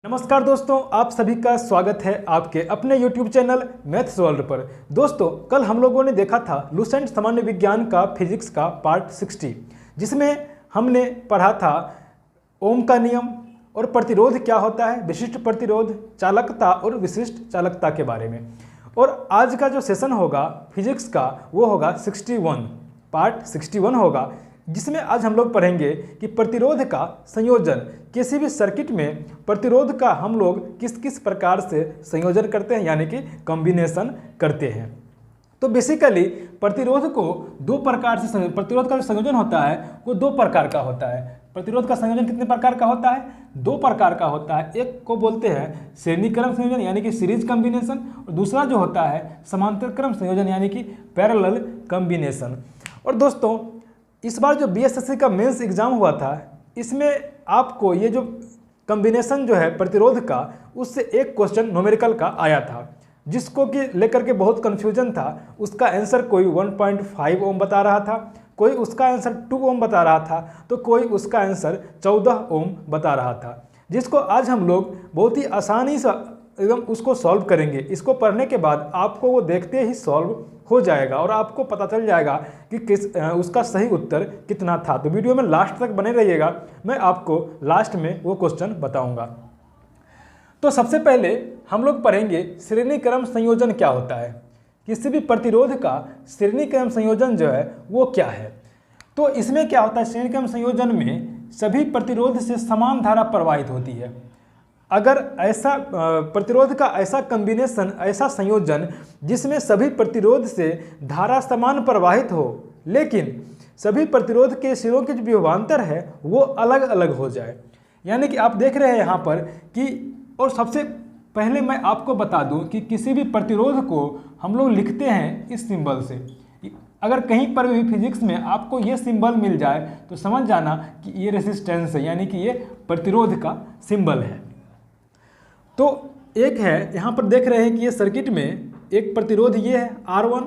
नमस्कार दोस्तों, आप सभी का स्वागत है आपके अपने YouTube चैनल मैथ्स वर्ल्ड पर। दोस्तों, कल हम लोगों ने देखा था लुसेंट सामान्य विज्ञान का फिजिक्स का पार्ट 60, जिसमें हमने पढ़ा था ओम का नियम और प्रतिरोध क्या होता है, विशिष्ट प्रतिरोध, चालकता और विशिष्ट चालकता के बारे में। और आज का जो सेशन होगा फिजिक्स का वो होगा 61, पार्ट 61 होगा, जिसमें आज हम लोग पढ़ेंगे कि प्रतिरोध का संयोजन, किसी भी सर्किट में प्रतिरोध का हम लोग किस किस प्रकार से संयोजन करते हैं, यानी कि कॉम्बिनेशन करते हैं। तो बेसिकली प्रतिरोध को दो प्रकार से, प्रतिरोध का जो संयोजन होता है वो दो प्रकार का होता है। प्रतिरोध का संयोजन कितने प्रकार का होता है? दो प्रकार का होता है। एक को बोलते हैं श्रेणी क्रम संयोजन यानी कि सीरीज कॉम्बिनेशन, और दूसरा जो होता है समांतर क्रम संयोजन यानी कि पैरेलल कॉम्बिनेशन। और दोस्तों, इस बार जो बीएसएससी का मेंस एग्जाम हुआ था, इसमें आपको ये जो कॉम्बिनेशन जो है प्रतिरोध का, उससे एक क्वेश्चन न्यूमेरिकल का आया था, जिसको कि लेकर के बहुत कन्फ्यूजन था। उसका आंसर कोई 1.5 ओम बता रहा था, कोई उसका आंसर 2 ओम बता रहा था, तो कोई उसका आंसर 14 ओम बता रहा था, जिसको आज हम लोग बहुत ही आसानी से एकदम उसको सॉल्व करेंगे। इसको पढ़ने के बाद आपको वो देखते ही सॉल्व हो जाएगा और आपको पता चल जाएगा कि उसका सही उत्तर कितना था। तो वीडियो में लास्ट तक बने रहिएगा, मैं आपको लास्ट में वो क्वेश्चन बताऊंगा। तो सबसे पहले हम लोग पढ़ेंगे श्रेणी क्रम संयोजन क्या होता है। किसी भी प्रतिरोध का श्रेणी क्रम संयोजन जो है वो क्या है। तो इसमें क्या होता है, श्रेणी क्रम संयोजन में सभी प्रतिरोध से समान धारा प्रवाहित होती है। अगर ऐसा प्रतिरोध का ऐसा कॉम्बिनेशन, ऐसा संयोजन जिसमें सभी प्रतिरोध से धारा समान प्रवाहित हो, लेकिन सभी प्रतिरोध के सिरों के जो विभवांतर है वो अलग अलग हो जाए। यानी कि आप देख रहे हैं यहाँ पर कि, और सबसे पहले मैं आपको बता दूं कि किसी भी प्रतिरोध को हम लोग लिखते हैं इस सिंबल से। अगर कहीं पर भी फिजिक्स में आपको ये सिंबल मिल जाए तो समझ जाना कि ये रेसिस्टेंस है, यानी कि ये प्रतिरोध का सिंबल है। तो एक है, यहाँ पर देख रहे हैं कि ये सर्किट में एक प्रतिरोध ये है R1,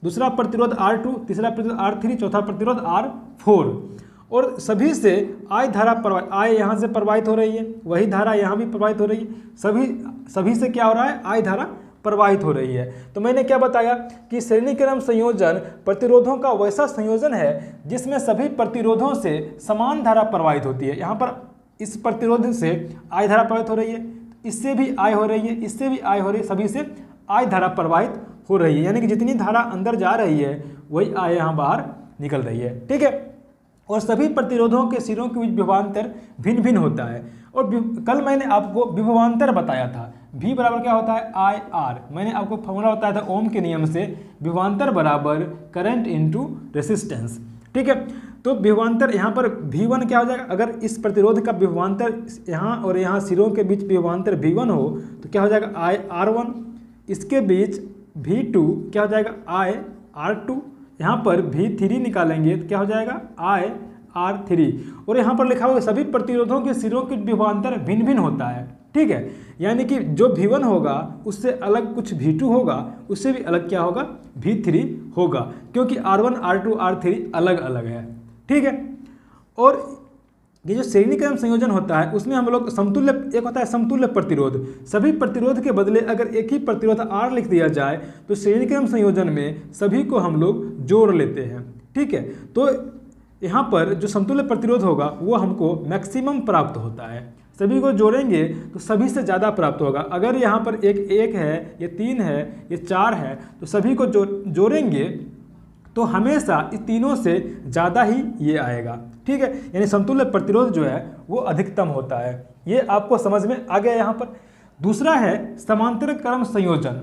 दूसरा प्रतिरोध R2, तीसरा प्रतिरोध R3, चौथा प्रतिरोध R4, और सभी से I धारा प्रवाहित, I यहाँ से प्रवाहित हो रही है, वही धारा यहाँ भी प्रवाहित हो रही है, सभी से क्या हो रहा है, I धारा प्रवाहित हो रही है। तो मैंने क्या बताया कि श्रेणी क्रम संयोजन प्रतिरोधों का वैसा संयोजन है जिसमें सभी प्रतिरोधों से समान धारा प्रवाहित होती है। यहाँ पर इस प्रतिरोध से I धारा प्रवाहित हो रही है, इससे भी I हो रही है, इससे भी I हो रही है, सभी से I धारा प्रवाहित हो रही है। यानी कि जितनी धारा अंदर जा रही है वही I यहाँ बाहर निकल रही है, ठीक है। और सभी प्रतिरोधों के सिरों के बीच विभवांतर भिन्न भिन्न होता है। और कल मैंने आपको विभवांतर बताया था, V बराबर क्या होता है, IR। मैंने आपको फॉर्मूला बताया था ओम के नियम से, विभवांतर बराबर करंट इंटू रेसिस्टेंस, ठीक है। तो विभवांतर यहाँ पर V1 क्या हो जाएगा, अगर इस प्रतिरोध का विभवांतर यहाँ और यहाँ सिरों के बीच विभवांतर V1 हो तो क्या हो जाएगा IR1, इसके बीच V2 क्या हो जाएगा IR2, यहाँ पर V3 निकालेंगे तो क्या हो जाएगा IR3, और यहाँ पर लिखा होगा सभी प्रतिरोधों के सिरों के विभवांतर भिन्न भिन्न होता है, ठीक है। यानी कि जो V1 होगा उससे अलग कुछ V2 होगा, उससे भी अलग क्या होगा, V3 होगा, क्योंकि R1, R2, R3 अलग अलग है, ठीक है। और ये जो श्रेणी क्रम संयोजन होता है उसमें हम लोग समतुल्य, एक होता है समतुल्य प्रतिरोध। सभी प्रतिरोध के बदले अगर एक ही प्रतिरोध R लिख दिया जाए तो श्रेणी क्रम संयोजन में सभी को हम लोग जोड़ लेते हैं, ठीक है। तो यहाँ पर जो समतुल्य प्रतिरोध होगा वो हमको मैक्सिमम प्राप्त होता है। सभी को जोड़ेंगे तो सभी से ज़्यादा प्राप्त होगा। अगर यहाँ पर एक है, ये 3 है, ये 4 है, तो सभी को जोड़ेंगे तो हमेशा इस तीनों से ज़्यादा ही ये आएगा, ठीक है। यानी समतुल्य प्रतिरोध जो है वो अधिकतम होता है। ये आपको समझ में आ गया। यहाँ पर दूसरा है समांतर क्रम संयोजन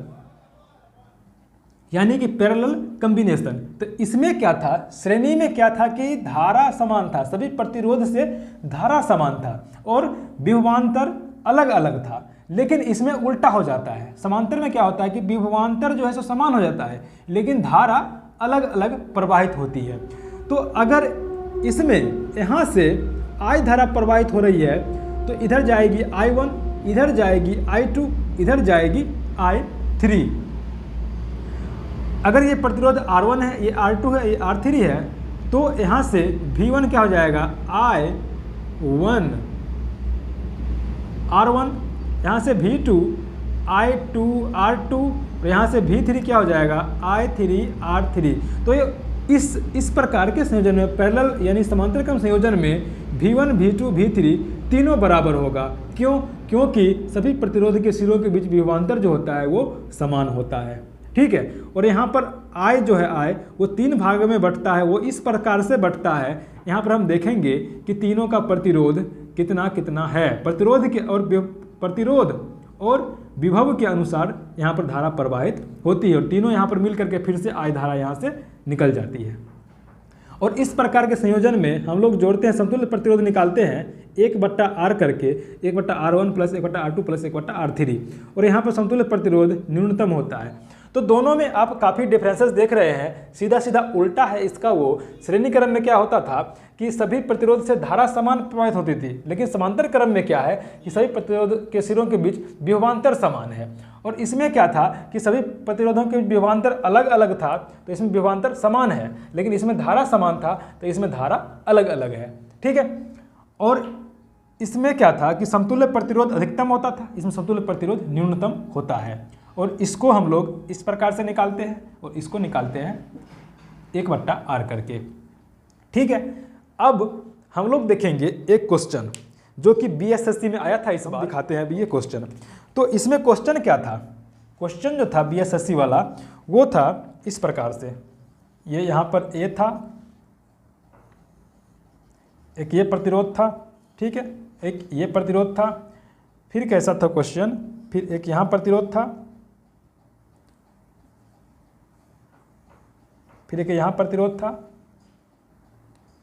यानी कि पैरेलल कॉम्बिनेशन। तो इसमें क्या था, श्रेणी में क्या था कि धारा समान था, सभी प्रतिरोध से धारा समान था और विभवांतर अलग अलग था। लेकिन इसमें उल्टा हो जाता है, समांतर में क्या होता है कि विभवांतर जो है सो समान हो जाता है लेकिन धारा अलग अलग प्रवाहित होती है। तो अगर इसमें यहाँ से I धारा प्रवाहित हो रही है तो इधर जाएगी I1, इधर जाएगी I2, इधर जाएगी I3। अगर ये प्रतिरोध R1 है, ये R2 है, ये R3 है, तो यहाँ से V1 क्या हो जाएगा I1 R1, यहाँ से V2 I2 R2 और यहाँ से V3 क्या हो जाएगा I3 R3। तो ये इस प्रकार के संयोजन में पैरेलल यानी समांतर क्रम संयोजन में V1 V2 V3 तीनों बराबर होगा। क्यों? क्योंकि सभी प्रतिरोध के सिरों के बीच विभवांतर जो होता है वो समान होता है। ठीक है, और यहाँ पर I जो है I वो 3 भागों में बंटता है, वो इस प्रकार से बंटता है। यहाँ पर हम देखेंगे कि तीनों का प्रतिरोध कितना कितना है। प्रतिरोध और विभव के अनुसार यहाँ पर धारा प्रवाहित होती है और तीनों यहाँ पर मिल करके फिर से I धारा यहाँ से निकल जाती है। और इस प्रकार के संयोजन में हम लोग जोड़ते हैं, समतुल्य प्रतिरोध निकालते हैं 1/R करके 1/R1 plus 1/R2 plus 1/R3 और यहाँ पर समतुल्य प्रतिरोध न्यूनतम होता है। तो दोनों में आप काफ़ी डिफरेंसेस देख रहे हैं। सीधा सीधा उल्टा है इसका। वो श्रेणी क्रम में क्या होता था कि सभी प्रतिरोध से धारा समान प्रवाहित होती थी, लेकिन समांतर क्रम में क्या है कि सभी प्रतिरोध के सिरों के बीच विभवांतर समान है। और इसमें क्या था कि सभी प्रतिरोधों के विभवांतर अलग अलग था, तो इसमें विभवांतर समान है, लेकिन इसमें धारा समान था तो इसमें धारा अलग अलग है। ठीक है, और इसमें क्या था कि समतुल्य प्रतिरोध अधिकतम होता था, इसमें समतुल्य प्रतिरोध न्यूनतम होता है। और इसको हम लोग इस प्रकार से निकालते हैं और इसको निकालते हैं 1/R करके। ठीक है, अब हम लोग देखेंगे एक क्वेश्चन जो कि BSSC में आया था, इस बार दिखाते हैं अभी ये क्वेश्चन। तो इसमें क्वेश्चन क्या था? क्वेश्चन जो था BSSC वाला वो था इस प्रकार से, ये यहाँ पर A था, एक ये प्रतिरोध था, ठीक है, एक ये प्रतिरोध था, फिर कैसा था क्वेश्चन, फिर एक यहाँ प्रतिरोध था, फिर एक यहाँ प्रतिरोध था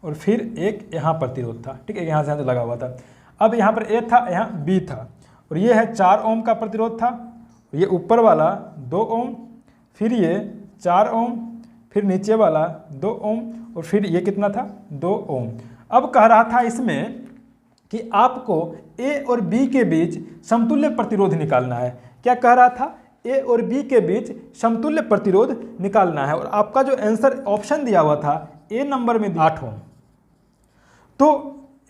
और फिर एक यहाँ प्रतिरोध था। ठीक है, यहाँ से लगा हुआ था। अब यहाँ पर A था, यहाँ B था और ये है 4 ओम का प्रतिरोध था, ये ऊपर वाला 2 ओम, फिर ये 4 ओम, फिर नीचे वाला 2 ओम और फिर ये कितना था 2 ओम। अब कह रहा था इसमें कि आपको A और B के बीच समतुल्य प्रतिरोध निकालना है। क्या कह रहा था? A और B के बीच समतुल्य प्रतिरोध निकालना है और आपका जो आंसर ऑप्शन दिया हुआ था A नंबर में 8 ओम। तो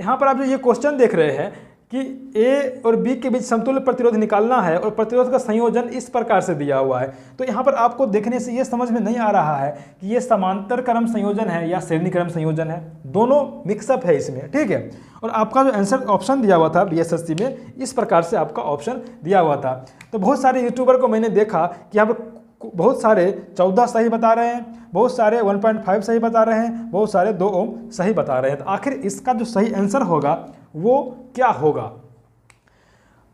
यहाँ पर आप जो ये क्वेश्चन देख रहे हैं कि A और B के बीच समतुल्य प्रतिरोध निकालना है और प्रतिरोध का संयोजन इस प्रकार से दिया हुआ है। तो यहाँ पर आपको देखने से ये समझ में नहीं आ रहा है कि ये समांतर क्रम संयोजन है या श्रेणी क्रम संयोजन है, दोनों मिक्सअप है इसमें। ठीक है, और आपका जो आंसर ऑप्शन दिया हुआ था BSSC में इस प्रकार से आपका ऑप्शन दिया हुआ था। तो बहुत सारे यूट्यूबर को मैंने देखा कि यहाँ पर बहुत सारे 14 सही बता रहे हैं, बहुत सारे 1.5 सही बता रहे हैं, बहुत सारे 2 ओम सही बता रहे हैं। तो आखिर इसका जो सही आंसर होगा वो क्या होगा?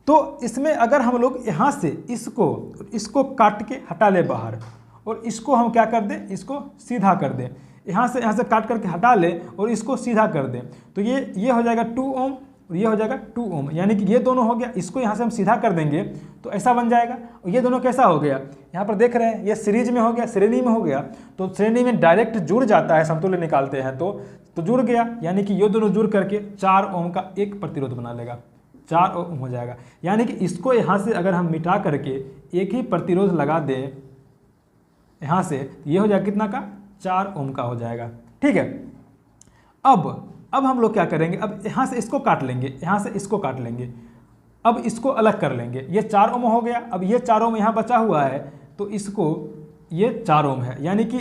तो इसमें अगर हम लोग यहाँ से इसको काट के हटा ले बाहर और इसको हम क्या कर दें, इसको सीधा कर दें, यहाँ से काट करके हटा ले और इसको सीधा कर दें, तो ये हो जाएगा 2 ओम और ये हो जाएगा 2 ओम, यानी कि ये दोनों हो गया। इसको यहाँ से हम सीधा कर देंगे तो ऐसा बन जाएगा। और ये दोनों कैसा हो गया, यहाँ पर देख रहे हैं ये सीरीज में हो गया, श्रेणी में हो गया। तो श्रेणी में डायरेक्ट जुड़ जाता है, समतुल्य निकालते हैं तो जुड़ गया, यानी कि ये दोनों जुड़ करके 4 ओम का एक प्रतिरोध बना लेगा, 4 ओम हो जाएगा। यानी कि इसको यहाँ से अगर हम मिटा करके एक ही प्रतिरोध लगा दें यहाँ से, ये हो जाएगा कितना का 4 ओम का हो जाएगा। ठीक है, अब हम लोग क्या करेंगे, अब यहाँ से इसको काट लेंगे, यहाँ से इसको काट लेंगे, अब इसको अलग कर लेंगे। ये 4 ओम हो गया, अब ये 4 ओम यहाँ बचा हुआ है तो इसको ये 4 ओम है, यानी कि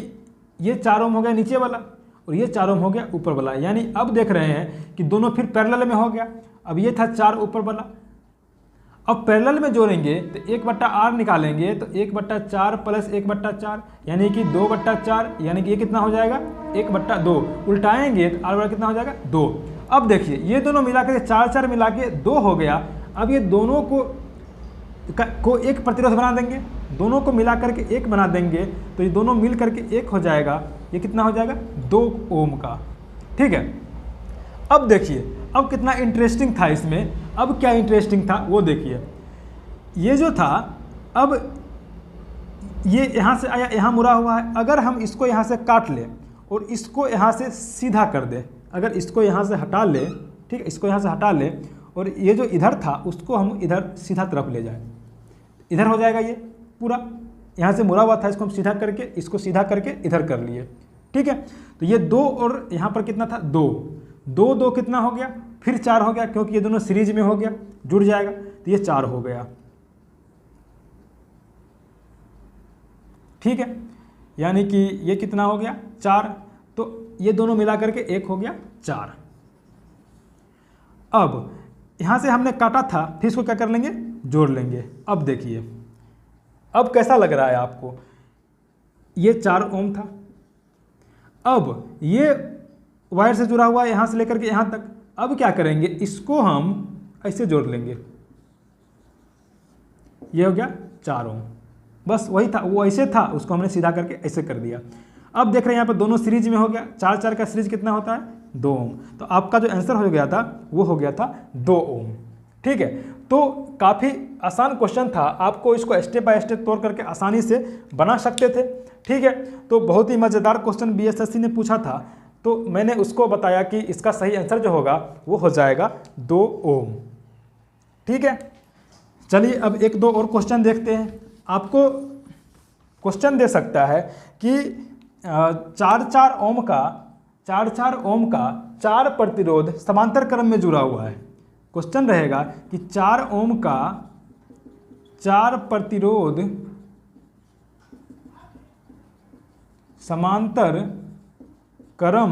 ये 4 ओम हो गया नीचे वाला और ये 4 ओम हो गया ऊपर वाला। यानी अब देख रहे हैं कि दोनों फिर पैरेलल में हो गया। अब ये था 4 ऊपर वाला, अब पैरेलल में जोड़ेंगे तो 1/R निकालेंगे तो 1/4 प्लस 1/4 यानी कि 2/4, यानी कि ये कितना हो जाएगा 1/2। उल्टाएंगे तो R कितना हो जाएगा 2। अब देखिए ये दोनों मिला के 4 मिला के 2 हो गया। अब ये दोनों को एक प्रतिरोध बना देंगे, दोनों को मिला करके एक बना देंगे तो ये दोनों मिल करके एक हो जाएगा। ये कितना हो जाएगा 2 ओम का। ठीक है, अब देखिए अब कितना इंटरेस्टिंग था इसमें। अब क्या इंटरेस्टिंग था वो देखिए, ये जो था अब ये यहाँ से आया, यहाँ मुड़ा हुआ है। अगर हम इसको यहाँ से काट लें और इसको यहाँ से सीधा कर दें, अगर इसको यहाँ से हटा लें, ठीक है, इसको यहाँ से हटा लें और ये जो इधर था उसको हम इधर सीधा तरफ ले जाएं, इधर हो जाएगा। ये पूरा यहाँ से मुड़ा हुआ था, इसको हम सीधा करके इसको सीधा करके इधर कर लिए। ठीक है, तो ये 2 और यहाँ पर कितना था 2 कितना हो गया, फिर 4 हो गया, क्योंकि ये दोनों सीरीज में हो गया, जुड़ जाएगा, तो ये 4 हो गया। ठीक है, यानी कि ये कितना हो गया 4, तो ये दोनों मिला करके 1 हो गया 4। अब यहाँ से हमने काटा था, फिर इसको क्या कर लेंगे, जोड़ लेंगे। अब देखिए अब कैसा लग रहा है आपको, ये 4 ओम था, अब ये वायर से जुड़ा हुआ है यहाँ से लेकर के यहाँ तक। अब क्या करेंगे, इसको हम ऐसे जोड़ लेंगे, ये हो गया 4 ओम। बस वही था, वो ऐसे था, उसको हमने सीधा करके ऐसे कर दिया। अब देख रहे हैं यहाँ पर दोनों सीरीज में हो गया, 4 4 का सीरीज कितना होता है, 2 ओम। तो आपका जो आंसर हो गया था वो हो गया था 2 ओम। ठीक है, तो काफ़ी आसान क्वेश्चन था, आपको इसको स्टेप बाय स्टेप तौर करके आसानी से बना सकते थे। ठीक है, तो बहुत ही मज़ेदार क्वेश्चन बीएसएससी ने पूछा था, तो मैंने उसको बताया कि इसका सही आंसर जो होगा वो हो जाएगा 2 ओम। ठीक है, चलिए अब 1-2 और क्वेश्चन देखते हैं। आपको क्वेश्चन दे सकता है कि 4-4 ओम का 4 प्रतिरोध समांतर क्रम में जुड़ा हुआ है। क्वेश्चन रहेगा कि 4 ओम का 4 प्रतिरोध समांतर क्रम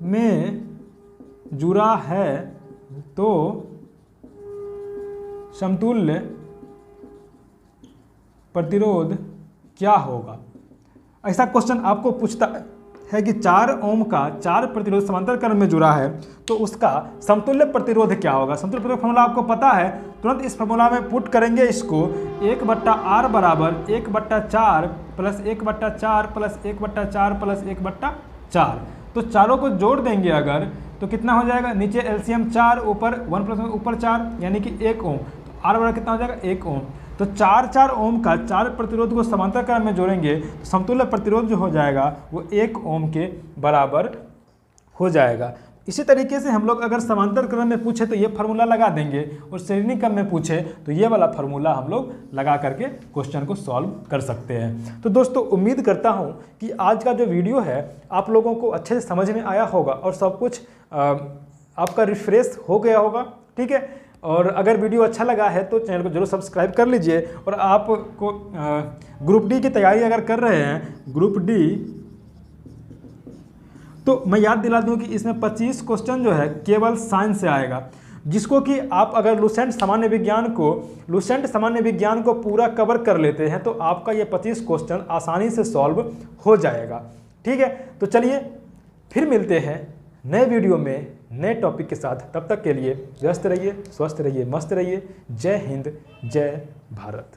में जुड़ा है, तो समतुल्य प्रतिरोध क्या होगा। ऐसा क्वेश्चन आपको पूछता है कि 4 ओम का 4 प्रतिरोध समांतर क्रम में जुड़ा है, तो उसका समतुल्य प्रतिरोध क्या होगा। समतुल्य प्रतिरोध फॉर्मूला आपको पता है, तुरंत इस फॉर्मूला में पुट करेंगे इसको, 1/R बराबर 1/4 प्लस 1/4 प्लस 1/4 प्लस 1/4। तो चारों को जोड़ देंगे अगर, तो कितना हो जाएगा, नीचे एलसीएम 4, ऊपर 1 प्लस ऊपर 4, यानी कि 1 ओम। तो R बराबर कितना हो जाएगा, 1 ओम। तो 4 ओम का 4 प्रतिरोध को समांतर क्रम में जोड़ेंगे, तो समतुल्य प्रतिरोध जो हो जाएगा वो 1 ओम के बराबर हो जाएगा। इसी तरीके से हम लोग अगर समांतर क्रम में पूछे तो ये फार्मूला लगा देंगे, और श्रेणी क्रम में पूछे तो ये वाला फार्मूला हम लोग लगा करके क्वेश्चन को सॉल्व कर सकते हैं। तो दोस्तों उम्मीद करता हूँ कि आज का जो वीडियो है आप लोगों को अच्छे से समझ में आया होगा और सब कुछ आपका रिफ्रेश हो गया होगा। ठीक है, और अगर वीडियो अच्छा लगा है तो चैनल को जरूर सब्सक्राइब कर लीजिए। और आपको ग्रुप डी की तैयारी अगर कर रहे हैं, ग्रुप डी, तो मैं याद दिला दूं कि इसमें 25 क्वेश्चन जो है केवल साइंस से आएगा, जिसको कि आप अगर लुसेंट सामान्य विज्ञान को पूरा कवर कर लेते हैं तो आपका ये 25 क्वेश्चन आसानी से सॉल्व हो जाएगा। ठीक है, तो चलिए फिर मिलते हैं नए वीडियो में नए टॉपिक के साथ। तब तक के लिए व्यस्त रहिए, स्वस्थ रहिए, मस्त रहिए। जय हिंद, जय भारत।